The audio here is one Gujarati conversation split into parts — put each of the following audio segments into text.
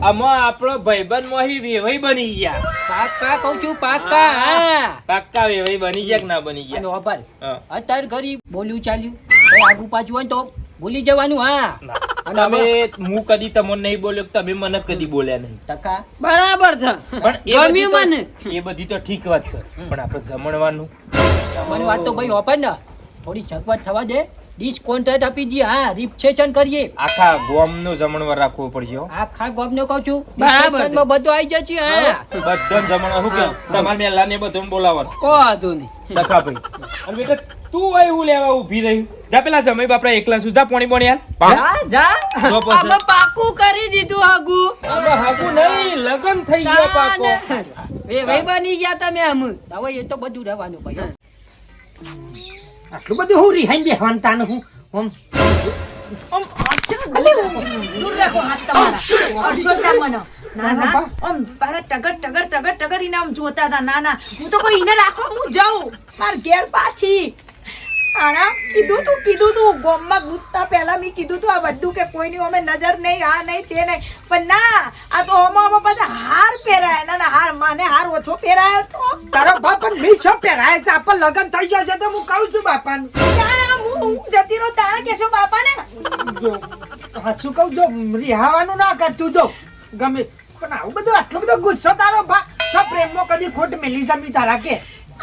આમાં આપણો ભાઈબંધ મોહી વેવાઈ બની ગયા. પાક્કા કહું છું પાક્કા. હા પાક્કા વેવાઈ બની ગયા કે ના બની ગયા? અને ઓપર હા. અત્યારે ઘરી બોલ્યું ચાલ્યું કઈ આગુ પાછું હોય ને તો ભૂલી જવાનું. હા અને તમે હું કદી તમને નહીં બોલ્યો, તમે મને કદી બોલ્યા નહીં. ટકા બરાબર છે પણ ગમ્યું મને. એ બધી તો ઠીક વાત છે, પણ આપણે જમણવાનું મને વાત તો ભાઈ ઓપર ને થોડી સગવડ થવા દે. ડીશ કોન્ટ્રાક્ટ આપી દઈએ. હા રિસેપ્શન કરીએ. આખા ગામનો જમણવાર રાખવો પડશે હો. આખા ગામને કહું છું બરાબર છે. reception માં બધું આવી જશે. હા બધાને જમણવાર શું કે તમારે મેલા ને બધું બોલાવવાનું. કો વાંધો નહીં. લખા ભાઈ અને બેટા તું હોય હું લેવા ઊભી રહી જા. પેલા જમાઈ બાપરા એકલા શું જા પોણી પોણી યાર. જા જો પછી. અમે પાકું કરી દીધું હાગુ. હવે હાગુ નહીં, લગન થઈ ગયો પાકો. ભાઈ બની ગયા તમે આમ. હવે એ તો બધું રહેવાનું ભાઈ. આટલું બધું હું રિહાઈ બેહવાનું તાને હું આમ દૂર રાખો હાથ તમારા. અડસોટા મને. ના ના આમ પાછા ટગર ઈને આમ જોતા હતા. ના ના હું તો કોઈ ઈને રાખો હું જાઉં માર ઘેર પાછી. આના કીધું તું ગોમમાં ઘૂસતા પહેલા મેં કીધું તું આ બધું કે કોઈની અમે નજર નહીં, આ નહીં તે નહીં, પણ ના આ તો ઓમાં પાછા હાર પહેરાય. ના ના હાર માને હાર ઓછો પહેરાયો તો તારો બાપ પણ મી છો પહેરાય છે. આપણ લગન થઈ ગયો છે તો હું કહું છું બાપાને. ત્યાં હું જતી રહું તારા કેશો બાપાને. જો હાચું કહું, જો રિહાવાનું ના કરતું જો ગમે પણ આવું બધું આટલો બધો ગુસ્સો તારો બા છો પ્રેમમાં કદી ખોટ મેલી જમી તારા કે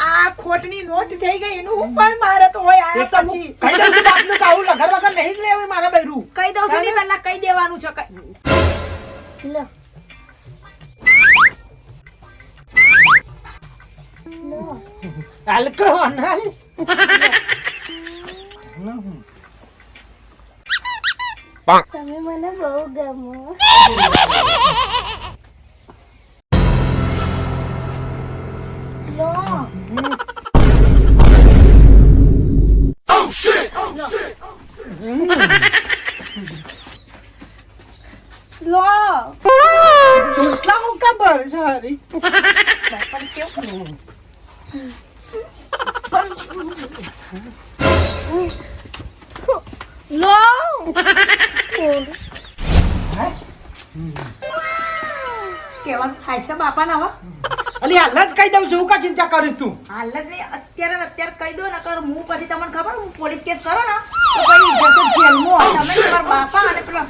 આ ખોટની નોટ થઈ ગઈ એનું હું પણ મારે તો હોય એ તો આયા હું પછી કહી દઉં છું બાપનું કે આવું લગર વગર નહીં જ લેવું મારા બૈરું. કહી દઉં છું ને પહેલા કહી દેવાનું છે લો આલ્કોહોલ તમે મને બહુ ગમો. લો લો ચૂંટલા હું ખબર છે હારી. લો કેવાનું થાય છે બાપાને હવે અલી હાલ જ કહી દઉં છું, હું કા ચિંતા કરીશ તું? હાલ જ નહીં અત્યારે ને અત્યારે કહી દો ને કર હું પછી તમને ખબર હું પોલીસ કેસ કરો ને તો પછી જશો જેલમાં. તમે તમારા બાપા અને પેલા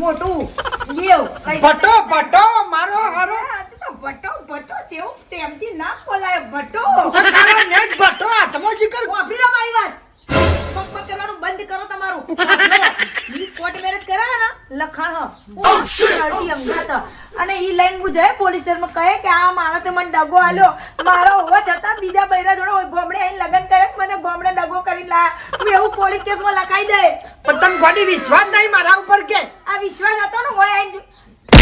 મોટું લેવ કઈ ભટો ભટો મારો હારો ભટ્ટો જેવું તેમથી ના બોલાય ભટ્ટો. તારો નેજ ભટો હાથમાં જીકર. વાપરી લો મારી વાત. પગ કરવાનું બંધ કરો તમારું. ઈ કોર્ટ મેરેજ કરાવે ને લખાણ અડધી અંગાત અને ઈ લઈને હું જાય પોલીસ સ્ટેશનમાં કહે કે આ માણસે મને દગો આલ્યો, મારો હોવા છતાં બીજા બૈરા જોડે ગોમડે આઈને લગ્ન કરે મને ગોમડે દગો કરી લાયા. હું એવું પોલીસ કેસમાં લખાઈ દે. પણ તને ગોડી વિશ્વાસ નહીં મારા ઉપર કે? આ વિશ્વાસ હતો ને હોય આઈને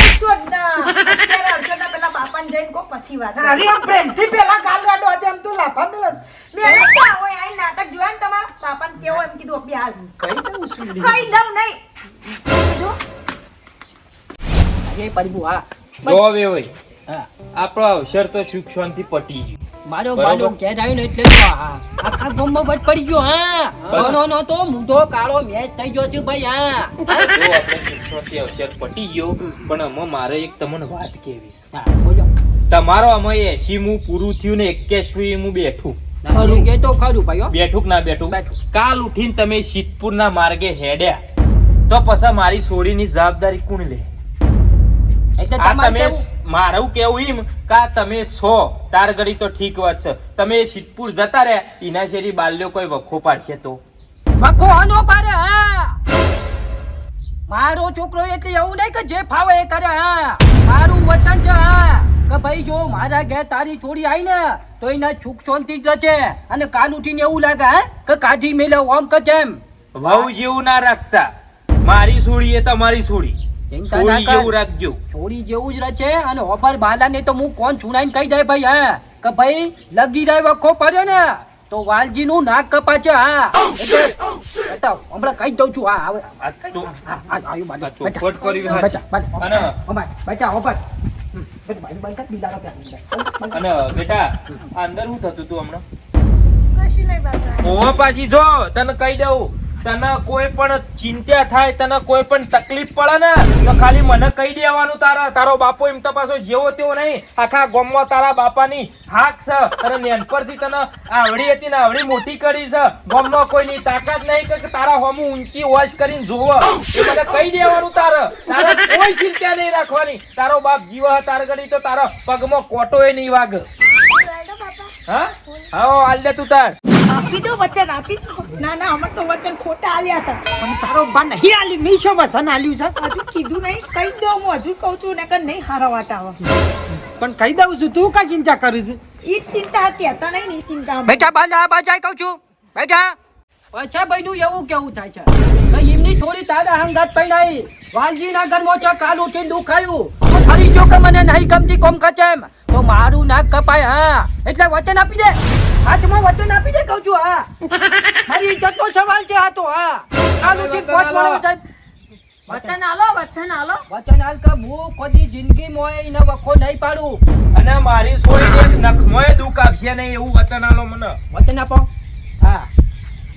વિશ્વાસ ના. અત્યારે અડધોના પેલા બાપાને જઈને કહો પછી વાત. અરે આમ પ્રેમથી પેલા ગાલ ગાડો આજે એમ તું લાફા મેલ મેરેજ ના હોય આઈને નાટક જોયા ને તમારા બાપાને કેવો એમ કીધું અબી હાલ કહી દઉં છું લી. કઈ દઉં નહીં જો અરે પરિબુ હા જો વેવાઈ હા આપણો અવસર તો સુખ શાંતિ પટી ગયું. મારો બરોબર. બાડો ઘેર આવ્યો ને એટલે તો હા આખા ગામમાં બચ પડી ગયો. હા બરાબર. નો તો મૂઢો કાળો મેચ થઈ ગયો છે ભાઈ. હા જો આપણે સુખ શાંતિ અવસર પટી ગયો, પણ આમાં મારે એક તમને વાત કહેવી છે. હા બોલો. તમારો આમાં 80મું પૂરું થયું ને 81મું બેઠું. ખરું કે તો ખરું ભાઈ હો. બેઠું કે ના બેઠું? બેઠું. કાલ ઉઠીને તમે સિદ્ધપુરના માર્ગે હેડ્યા તો પછી મારી સોડીની જવાબદારી કોણ લે? એટલે આ તમારે તમે કેવું? મારું કેવું એમ કા તમે તાર ગળી તો ઠીક વાત છે, તમે સિદ્ધપુર જતા રહ્યા એના શેરી બાલ્યો કોઈ વખો પાડશે તો વખો આનો પાડે. હા મારો છોકરો એટલે એવું નહીં કે જે ફાવે એ કરે. હા મારું વચન છે હા કે ભાઈ જો મારા ઘેર તારી છોડી આવી ને તો એના સુખ શાંતિ જ રહેશે. અને કાલ ઉઠીને એવું લાગે હા કે કાઢી મેલે ઓમ કે જેમ વહુ જેવું ના રાખતા. મારી સોડી એ તમારી સોડી, ચિંતા ના સોડી કર. જેવું રાખજો. છોડી જેવું જ રહેશે. અને ઓબર બાલાને તો હું કોણ છુનાઈને કહી દે ભાઈ હા કે ભાઈ લગી જાય વખો પડ્યો ને તો વાલજી નું નાક કપાશે. હા એટલે બતાવ હમણાં કહી દઉં છું. હા હવે આ ચો- આવ્યું બાજુ. આ ચોખવટ કરી બચા, વાત. બચા, અને બચા, ઓપર. બચા, બંધ કર, બીજા રૂપિયા. અને બેટા આ અંદર શું થતું તું હમણાં? કશું નહીં બાપા. ઓવા પાછી જો તને કહી દઉં તને કોઈ પણ ચિંતા થાય, તને કોઈ પણ તકલીફ પડે ને તો ખાલી મને કહી દેવાનું. તારો બાપો એમ તો પાછો જેવો તેવો નહીં, આખા ગામમાં તારા બાપાની હાક છે. અને નેનપરથી તને આવડી હતી ને આવડી મોટી કરી છે. ગામમાં કોઈની તાકાત નહીં કે તારા હોમું ઊંચી વોચ કરીને જોવો. એ મને કહી દેવાનું. તારે કોઈ ચિંતા નહીં રાખવાની. તારો બાપ જીવ તાર ગળી તો તારા પગમાં કોટોય નહીં વાગ. હા હા હાલ દે તું તાર. આપી દો વચન, આપી દો. ના ના, અમાર તો વચન ખોટા આલ્યા હતા. પણ તારો બા નહીં આલી, મેં શું વસન આલ્યું છે? હજુ કીધું નહીં, કહી દઉં. હું હજુ કહું છું, નકર નહીં હારા વાટ આવે. પણ કહી દઉં છું, તું કા ચિંતા કરું છે? ઈ જ ચિંતા કહેતા નહીં ને, ઈ ચિંતા. બેટા બાલા બાજાય કહું છું બેટા. પાછા ભાઈનું એવું કેવું થાય છે કે એમની થોડી તારા હંગાત પડાઈ વાલજીના ઘરમાં છે કાલ ઉઠીને દુખાયું તો ફરી જો કે મને નહીં ગમતી કોમ કચે એમ તો મારું નાક કપાય. હા એટલે વચન આપી દે, હાથમાં વચન આપી દે કહું છું. હા મારી ઇજ્જતનો સવાલ છે આ તો. હા કાલ ઉઠીને પોત મળો સાહેબ. વચન આલો, વચન આલો. વચન હાલ કે હું કદી જિંદગીમાં એને વખો નહીં પાડું. અને મારી છોડીને એક નખમોય દુઃખ આપશે નહીં એવું વચન આલો મને. વચન આપો. હા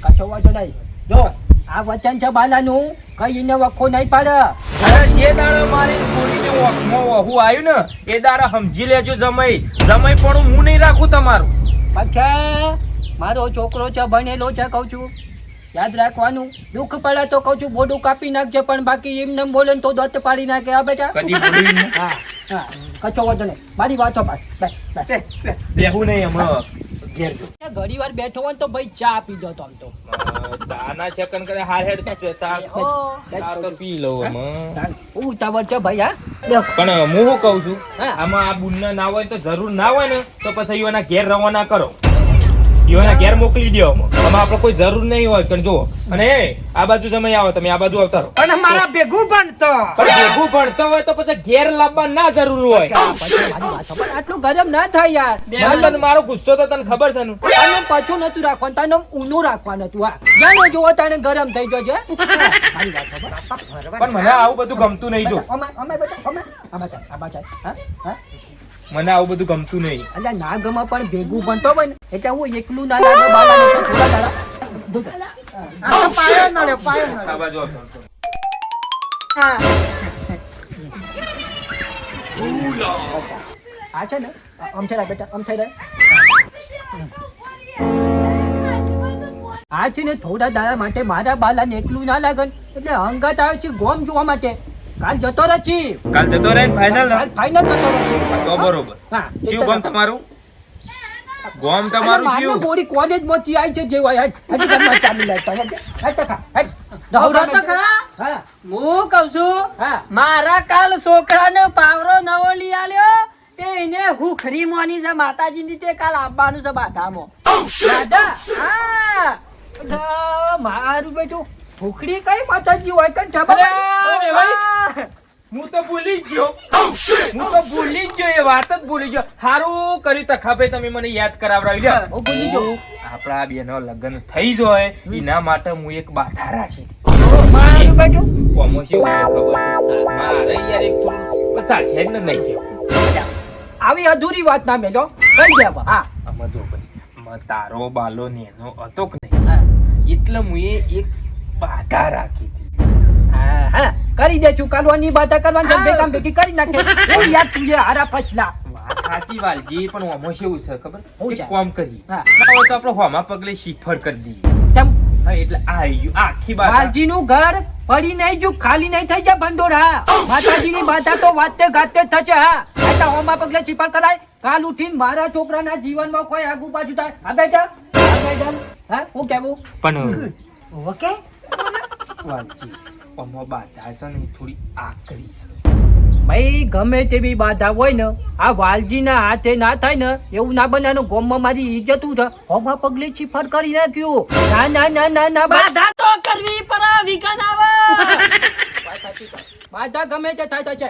કશો વાંધો નહીં. જો આ વચન છે બાલાનું, કઈ એને વખો નહીં પાડે. અરે જે દાડે મારી છોડીને ઓખમાં વહુ આવ્યું ને એ દાડે સમજી લેજો. જમાઈ પણ હું નહીં રાખું તમારું. પાછા મારો છોકરો છે ભણેલો છે કહું છું, યાદ રાખવાનું. દુઃખ પડે તો કહું છું બોડું કાપી નાખજે, પણ બાકી એમને બોલે તો દત્ત પાડી નાખે. હા બેટા કદી બોલ્યું નહીં. હા હા કશો વાંધો નહીં. મારી વાતો બેહું નહીં હમણાં ઘેર જો. ઘણી વાર બેઠો હોય તો ભાઈ ચા પી દો તમ તો. ચાના સેકન્ડ કરે હાર હેડ ચા તો પી લઉં હમણાં. ઉતાવળ છે ભાઈ. હા પણ હું શું કહું છું, હા. આમાં આ બુનના ના હોય તો જરૂર ના હોય ને તો પછી એના ઘેર રવાના કરો. એના ઘેર મોકલી દો. આમાં આપણે કોઈ જરૂર નહીં હોય. પણ જો અને આ બાજુ તમે આવો, તમે આ બાજુ આવતા રહો. અને મારા ભેગું ભણતો પણ ભેગું ભણતો હોય તો પછી ઘેર લાવવા ના જરૂર હોય. પણ આટલું ગરમ ના થાય યાર. તને મારો ગુસ્સો તો તને ખબર છે ને. અને પાછું નતું રાખવાનું, તને ઊનું રાખવાનું હતું. હા જાણો જોવો તને ગરમ થઈ ગયો છે. મારી વાત ખબર. પણ મને આવું બધું ગમતું નહીં. જો અમે બેટા અમે હા હા મને આવું બધું ગમતું નહીં. અલ્યા ના ગમે પણ ભેગું ભણતો હોય ને એટલે હું એકલું ના લાગે બાલાને તો થોડા દાડા. આ તો પાયો નળ્યો, પાયો નળ્યો. આ બાજુ આવતો. હા આ છે ને આમ થઈ રહ્યા બેટા, આમ થઈ રહ્યા. આ છે ને થોડા દાડા માટે મારા બાલાને એકલું ના લાગે ને એટલે હંગાત આવે છે ગોમ જોવા માટે. કાલ જતો રહે છે. કાલ જતો રહે ફાઇનલ. કાલ ફાઇનલ જતો રહે છે. તો બરોબર. હા શું ગામ તમારું? ગામ તમારું શું? મોડી કોલેજ માંથી આવી છે જેવા હજી ઘરમાં ચાલી લાગતા હટ ટકા હટ દોડો તો ખરા. હા હું કહું છું, હા મારા કાલ છોકરાને પાવરો નવો લઈ આલ્યો તે એને હુખરી મોની છે માતાજીની, તે કાલ આવવાનું છે બાધામાં. દાદા હા અલા, મારું બેટું ભૂખડી કઈ માતાજી હોય કઈ ખબર અરે ભાઈ, હું તો ભૂલી જ ગયો. એ વાત જ ભૂલી ગયો. સારું કર્યું તખાભાઈ તમે મને યાદ કરાવડાવી. હું ભૂલી ગયો. આપણા બેનો લગ્ન થઈ જાય એના માટે હું એક બાધા રાખી. મારું બેટું કોમો છે ખબર છે મારે યાર એક થોડું ચાલશે જ નહીં કેવું. આવી અધૂરી વાત ના મેલો કઈ દેવા. હા આમાં જો ભાઈ તારો બાલો નેનો હતો કે નહીં, એટલે હું એક બાધા રાખી હતી. હા હા કરી દે ચુકાલવાની બાધા કરવાની બે કામ ભેગી કરી નાખે. હું યાર તું હારા પછલા વાત સાચી વાલજી, પણ આમાં શું છે ખબર? હું એક છે? કામ કરી હા. ના હોય તો આપણે હોમા પગલે શિફળ કરી દઈએ. કેમ હા, એટલે આ આખી બાધા વાલજી નું ઘર પડી નહીં જો ખાલી નહીં થઈ જાય ભંડોળ. હા માતાજીની બાધા તો વાતે ગાતે થશે. હા એટલે હોમા પગલે ચીપળ કરાય. કાલ ઉઠીને મારા છોકરાના જીવનમાં કોઈ આગુ પાછું થાય. હા બેટા હા હું કેવું પણ ઓકે વાલજી આમાં બાધા છે ને થોડી આકરી છે. ભાઈ ગમે તેવી બાધા હોય ને આ વાલજીના હાથે ના થાય ને એવું ના બને. ગોમમાં મારી ઇજ્જત છે. હોમા પગલે ચીફર કરી નાખ્યું. ના ના ના ના ના બાધા તો કરવી પર વિઘન આવે. બાધા ગમે તે થાય છે.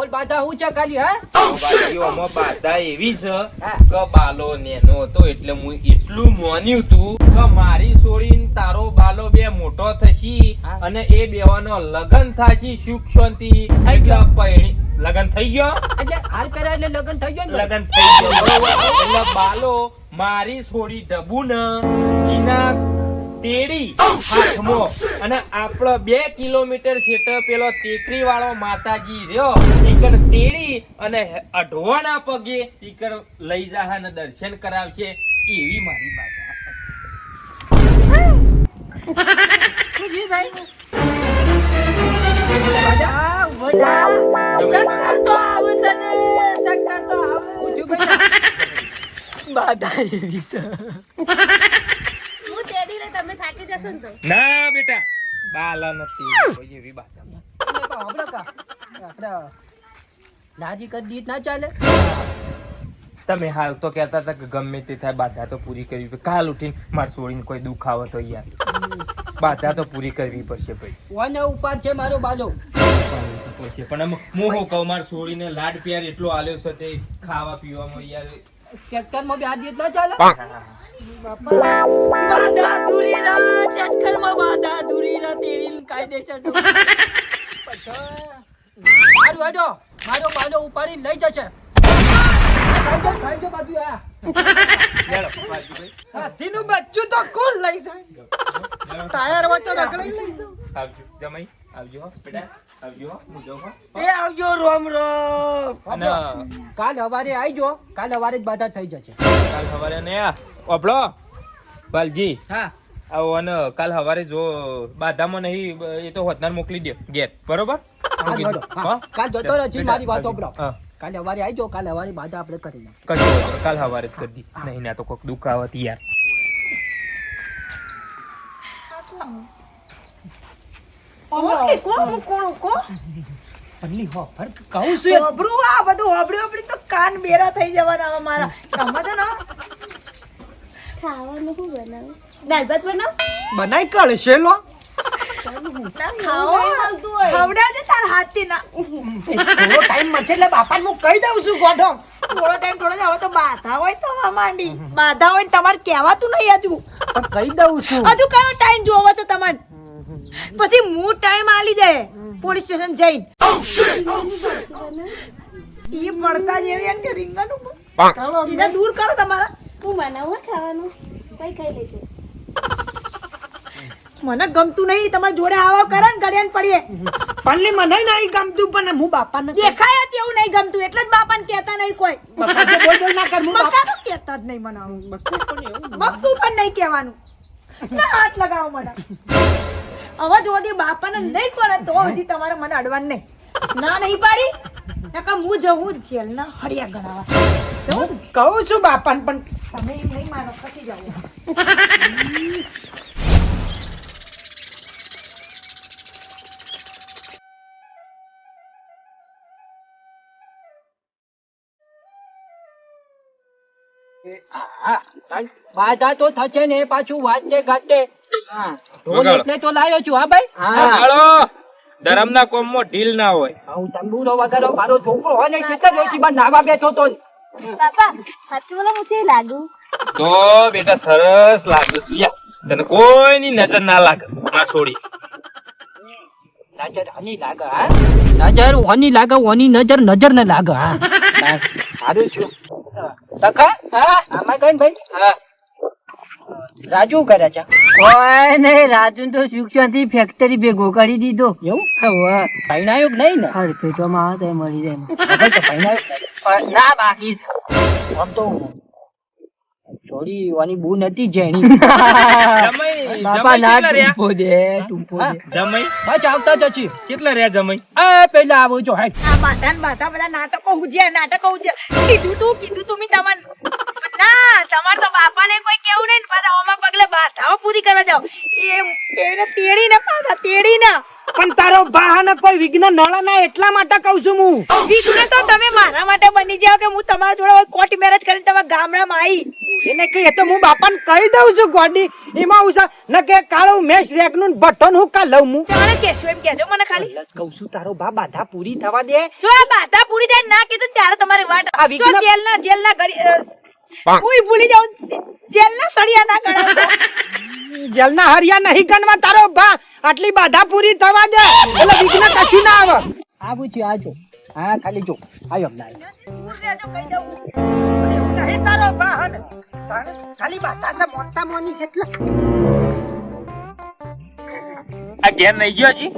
ઓલ બાધા હું છે ખાલી. હા વાલજી આમાં બાધા એવી છે હા. કે બાલો નેનો હતો એટલે હું એટલું માન્યું તું કે મારી છોડીને તારો બાલો બે મોટો થશી હા. અને એ બેવાનો લગન થાશી સુખ શાંતિ થઈ ગયો. લગન થઈ ગયો. એટલે હાલ પેલા એટલે લગ્ન થઈ ગયો ને. લગન થઈ ગયો બરોબર. એટલે બાલો મારી છોડી ડબુ ને એના તેડી હાથમાં અને આપણો 2 કિલોમીટર સેટ પેલો ટેકરી વાળો માતાજી રહ્યો ઈકર તેડી અને અઢવાના પગે ઈકર લઈ જા અને દર્શન કરાવશે એવી મારી બાધા. શક્કર તો આવે તને, શક્કર તો આવે. પૂછ્યું ભાઈ બાધા એવી છે. હું તેડી લે તમે થાકી જશો ને તો. ના બેટા બાલા નથી કોઈ એવી બાધા. આપડા નાજી કરી દીધ ના ચાલે. તમે હાલ તો કહેતા હતા કે ગમે તે થાય બાધા તો પૂરી કરવી પડે. કાલ ઉઠીને માર છોડીને કોઈ દુઃખ આવે તો યાર બાધા તો પૂરી કરવી પડશે ભાઈ. વન ઉપર છે મારો બાલો. પડશે પણ આમ હું શું કહું માર છોડીને લાડ પ્યાર એટલો આલ્યો છે તે ખાવા પીવામાં યાર. ટ્રેક્ટરમાં બે આ દીધ ના ચાલે. બાધા દૂરી ના, ટ્રેક્ટરમાં બાધા દૂરી ના, તેડી કાયદેસર તો. મારું હેડો મારો બાલો ઉપાડી લઈ જશે. ખાઈ જો બાજુ આ લેડો, વાજીભાઈ. હાથીનું બચ્ચું તો કોણ લઈ જાય? ટાયર વચ્ચે રખડાઈ લઈ જાઓ. આવજો જમાઈ આવજો હો બેટા આવજો હો હું જાઉં હો. એ આવજો રોમ રોમ. અને કાલ સવારે આવજો. કાલ સવારે જ બાધા થઈ જશે. કાલ સવારે ને ઓપડો બાલજી હા આવો અને કાલ સવારે જો બાધામાં નહીં એ તો હોતનાર મોકલી દે ગેટ બરોબર. કાલ હેડો. હા. કાલ જતો રહેજે મારી વાત સાંભળો. હા કાલે સવારે આવજો. કાલે સવારે બાધા આપણે કરી નાખીએ. કશો વાંધો નહીં. કાલ સવારે જ કરી દી નહીં ના તો કોઈક દુઃખ આવત યાર. પલ્લી હો ફરક કહું છું હોભળું આ બધું હોભળી તો કાન બેરા થઈ જવાના હવે મારા. તમે તો ના ખાવાનું શું બનાવું? દાળ ભાત બનાવ? બનાઈ કળશે લો. ખાઓ ખવડાવજે તાર હાથથી ના. થોડો ટાઈમ મળશે એટલે બાપાને હું કહી દઉં છું ગોઠો. થોડો ટાઈમ થોડો જ હવે તો બાધા હોય તો હવે માંડી બાધા હોય ને તમારે કહેવાતું નહીં હજુ. પણ કહી દઉં છું. હજુ કયો ટાઈમ જોવો છે તમારે? પછી હું ટાઈમ આલી દે પોલીસ સ્ટેશન જઈને. ઈ પડતા જેવી એમ કે રીંગણનું ચાલો એને દૂર કરો તમારા. હું બનાવું હો ખાવાનું. કઈ ખાઈ લેજે. મને ગમતું નહીં તમારા જોડે આવા કરે ને ગળ્યાને પડીએ. પલ્લી મને નહીં ગમતું પણ હું બાપાને દેખાય જ એવું નહીં ગમતું એટલે જ બાપાને કહેતા નહીં કોઈ. બાપા તો બોલ બોલ ના કર. હું બકા તો કહેતા જ નહીં મને આવું. બકતું પણ નહીં કહેવાનું. ના હાથ લગાવો મને. હવે જો દી બાપાને નહીં પડે તો હજી તમારે મને અડવાનું નહીં. ના નહીં પાડી નકા હું જવું જેલના હરિયા ગણાવા. જવું કહું છું બાપાને પણ તમે એમ નહીં માનો ખસી જાવ. બાધા તો થશે ને પાછું વાંચતે ગાતે. ઢોલ વગાડો. એટલે તો લાયો છું. હા ભાઈ. હાલો ધરમના કોમમાં ઢીલ ના હોય. હું તંબુરો વગાડો. મારો છોકરો હોય ને કેટલા જોઈશી પણ નાવા બેઠો તો પાપા સાચું બોલો હું છે લાગુ? તો બેટા સરસ લાગે છે યાર. તને કોઈની નજર ના લાગે ના છોડી. નજર હની લાગે. હા નજર ઓની લાગે. ઓની નજર નજર ને લાગે. હા સારું છું. ટકા હા આમાં કઈ ભાઈ. હા રાજુ કરે છે. ઓય ને રાજુ તો શિક્ષણથી ફેક્ટરી ભેગો કરી દીધો. એવું પૈણાયો કે નહીં ને? હર પેટોમાં આવે તો મળી જાય. ભાઈ તો પૈણાયો જ નહીં. ના બાકી છે. આમ તો થોડી વાની બૂ નથી જેણી. જમાઈ બાપા ના જમાઈ કેટલા ટૂંપો દે ટૂંપો દે. જમાઈ બસ આવતા જછી. કેટલા રહ્યા જમાઈ? આ પેલા આવું જો હાઈ. આ બાધા ને બાધા બધા નાટકો ઉજ્યા કીધું તું મેં તમને. ના તમારે તો બાપાને કોઈ કેવું નહીં ને પાછા ઓમાં પગલે બાધાઓ પૂરી કરવા જાવ. એને તેડીને પાછા તેડીને. પણ તારો વાહન કોઈ વિઘ્ન નળ ના એટલા માટે કહું છું હું. વિઘ્ન તો તમે મારા માટે બની જાવ કે હું તમારા જોડે કોર્ટ મેરેજ કરીને તમારા ગામડામાં આવી. એને કઈ તો હું બાપાને કહી દઉં છું ગોડી. એમાં હું છે ન કે કાળું મેશ રેકનું બટન હું કા લઉં હું. ચાલે કેશું એમ કહેજો મને ખાલી. કહું છું તારો બા બાધા પૂરી થવા દે. જો આ બાધા પૂરી થાય ના કીધું ત્યારે તમારી વાટ. આ વિઘ્ન- જો જેલના ઘડી હું ભૂલી જાઉં જેલના સળિયા ના ગણાવતો. જેલના હરિયા નહીં ગણવા તારો બા. આટલી બાધા પૂરી થવા દે એટલે વિઘ્ન કશું ના આવે. આવું છે આજો. હા ખાલી જો આયો ના દૂર રહેજો કહી દઉં. નહીં તારો વાહન. ખાલી બાધા છે મોટા મોની છે એટલે ઘેર નહીં ગયો હજી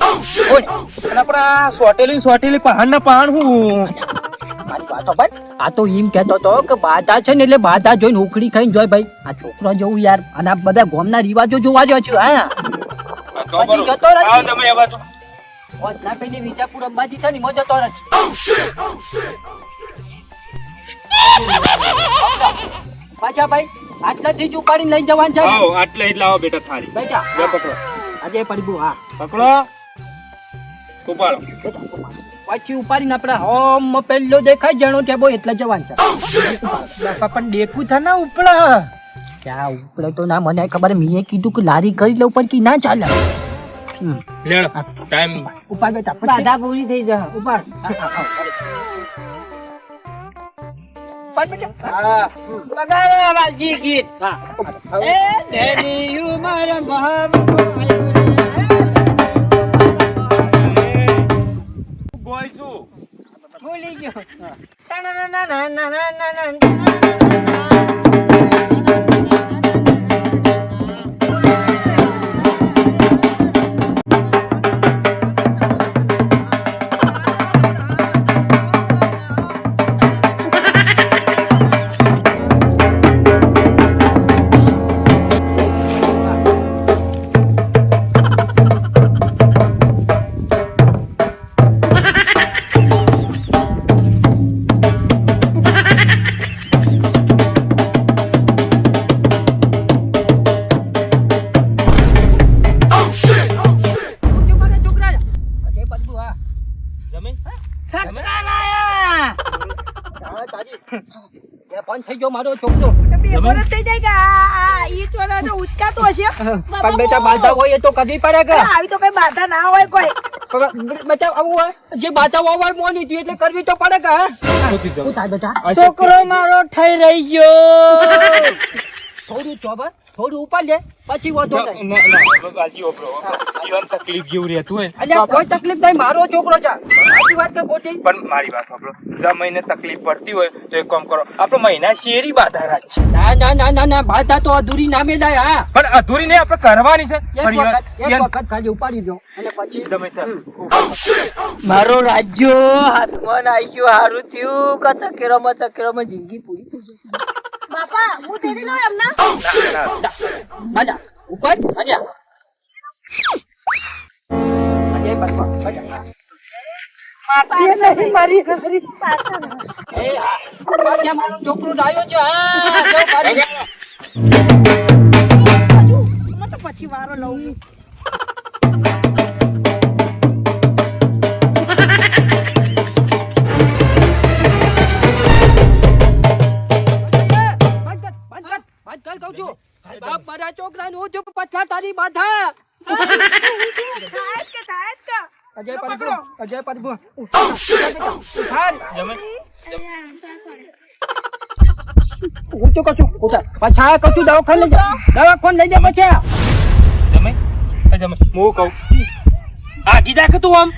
બોલ અને આપડા સોટેલી પહાડ ના પહાડ હું મારી વાતો ભાઈ આ તો એમ કહેતો હતો કે બાધા છે ને એટલે બાધા જોઈને ઉખડી ખાઈને જોય ભાઈ આ છોકરો જેવું યાર અને આ બધા ગામના રિવાજો જોવા જો છું હા પછી જતો રહે. આવો તમે એ બાજુ. ના પેલી વિજાપુર અંબાજી છે ને મો જતો રહે. પાછા ભાઈ આટલાથી જ ઉપાડીને લઈ જવાનું છે ને? આવો આટલે એટલે આવો બેટા થાળી બેટા લે પકડો આજે પડ્યું હા પકડો ઉપાડો પછી ઉપાડીને આપણે હોમ પેલો દેખાય જણો ટેબો એટલે જવાનું છે બાપા પણ દેખું થા ના ઉપડા ક્યાં ઉપડે તો ના મને ખબર મેં કીધું કે લારી કરી લઉં પણ કે ના ચાલે લેડો ટાઈમ ઉપાડ બેટા પછી બાધા પૂરી થઈ જાય ઉપાડ ઉપાડ બેટા હા લગાવે વાલજી ગીત હા એ દેની ઉમર મહામ બોય છું ભૂલી ગયો બંધ થઈ ગયો મારો છોકરો પેપર થઈ જાય કે આ ઈશ્વર તો ઉચકાતો હશે પણ બેટા બાધા હોય એ તો કરવી પડે કે આવી તો કઈ બાધા ના હોય કોઈ બેટા આવું હોય જે બાધા હોય મોની હતી એટલે કરવી તો પડે કે હા? શું થાય બેટા છોકરો મારો થઈ રહી ગયો થોડું ચોબર થોડું ઉપર લે પછી વધો તકલીફ જેવું રહેતું હોય અલ્યા કોઈ તકલીફ નહીં મારો છોકરો છે સાચી વાત કે ખોટી પણ મારી વાત સાંભળો જો મહિને તકલીફ પડતી હોય તો એક કામ કરો આપણે મહિના શેરી બાધા રાખીએ ના ના ના ના ના બાધા તો અધૂરી નામે જાય હા પણ અધૂરી નહીં આપણે કરવાની છે એક વખત ખાલી ઉપાડી દો અને પછી તમે મારો રાજ્યો હાથમાં આવી ગયો હારું થયું કે ચકેરામાં જિંદગી પૂરી થઈ ગઈ બાપા હું તેડી લઉં એમના મજા ઉપર મજા અજય બસવા મજા મારી ખરી એ હા પાછા મારો છોકરો ડાયો છે હા જો પાછી તો પછી વારો લઉં અજય પરબુ હું તો કશું પાછા કશું દવાખાને લઈ જા દવાખાને લઈ જા પછી હું કહું આ કીધા કે તું આમ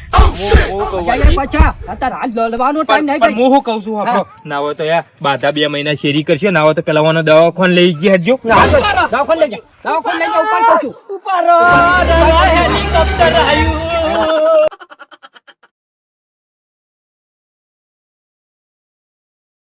હું કહું પાછા અત્યારે હાલ લડવાનો ટાઈમ નહીં પણ હું કહું છું આપણો ના હોય તો યાર બાધા 2 મહિના શેરી કરશે ના હોય તો પેલા વાનો દવાખાને લઈ ગયા હજો દવાખાને લઈ જા ઉપર કહું છું ઉપર હેલિકોપ્ટર આવ્યું